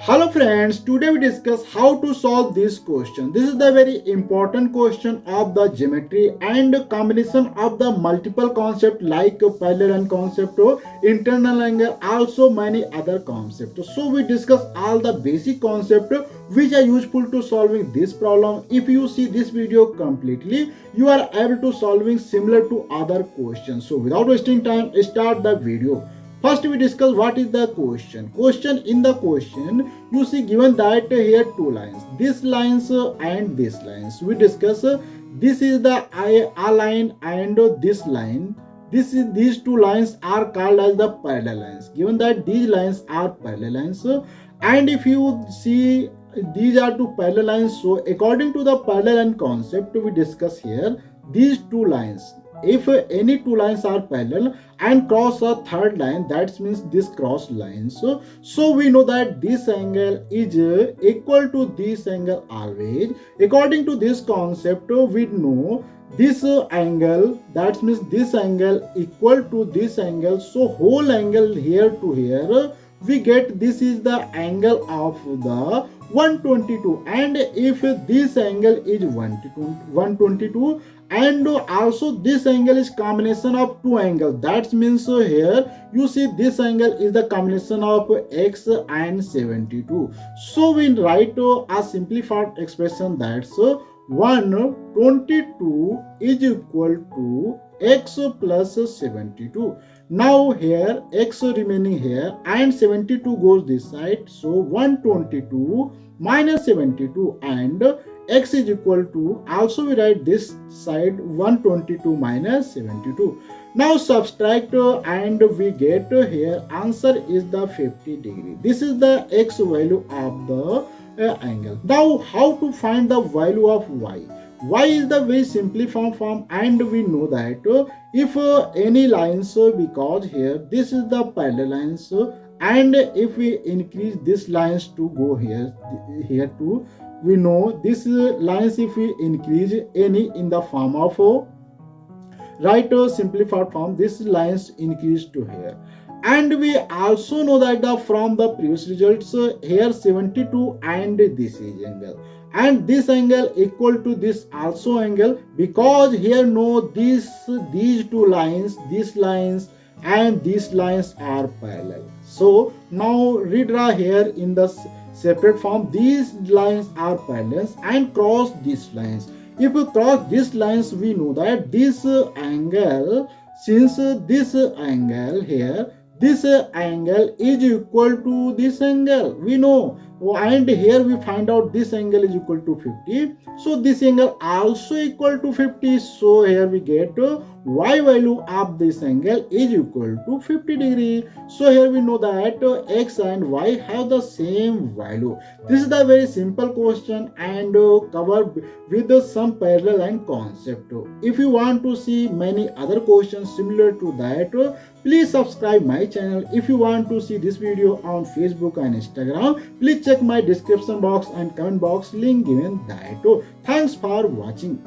Hello friends, today we discuss how to solve this question. This is the very important question of the geometry and combination of the multiple concept like parallel concept, internal angle, also many other concepts. So we discuss all the basic concept which are useful to solving this problem. If you see this video completely, you are able to solving similar to other questions. So without wasting time, start the video. First, we discuss what is the question. Question in the question, you see given that here two lines, this lines and this lines. We discuss this is the I line and this line. These two lines are called as the parallel lines. Given that these lines are parallel lines, and if you see these are two parallel lines, so according to the parallel line concept we discuss here, these two lines, if any two lines are parallel and cross a third line, that means this cross line, so we know that this angle is equal to this angle always. According to this concept we know this angle, that means this angle equal to this angle, so whole angle here to here we get this is the angle of the 122, and if this angle is 122 and also this angle is combination of two angles, that means here you see this angle is the combination of x and 72, so we write a simplified expression that's 122 is equal to x plus 72. Now here x remaining here and 72 goes this side, so 122 minus 72 and x is equal to, also we write this side 122 minus 72. Now subtract and we get here answer is the 50 degree. This is the x value of the angle. Now how to find the value of y? Y is the very simplified form, and we know that if any lines, because here this is the parallel lines, and if we increase this lines to go here too, we know this lines if we increase any in the form of right simplified form, this lines increase to here. And we also know that from the previous results here 72 and this is angle, and this angle equal to this also angle, because here no these two lines, these lines and these lines are parallel. So now redraw here in the separate form, these lines are parallel and cross these lines. If we cross these lines, we know that this angle, since this angle here, this angle is equal to this angle, we know. And here we find out this angle is equal to 50, so this angle also equal to 50, so here we get y value of this angle is equal to 50 degree. So here we know that x and y have the same value. This is the very simple question and covered with some parallel line concept. If you want to see many other questions similar to that, please subscribe my channel. If you want to see this video on Facebook and Instagram, please check my description box and comment box, link given that. Thanks for watching.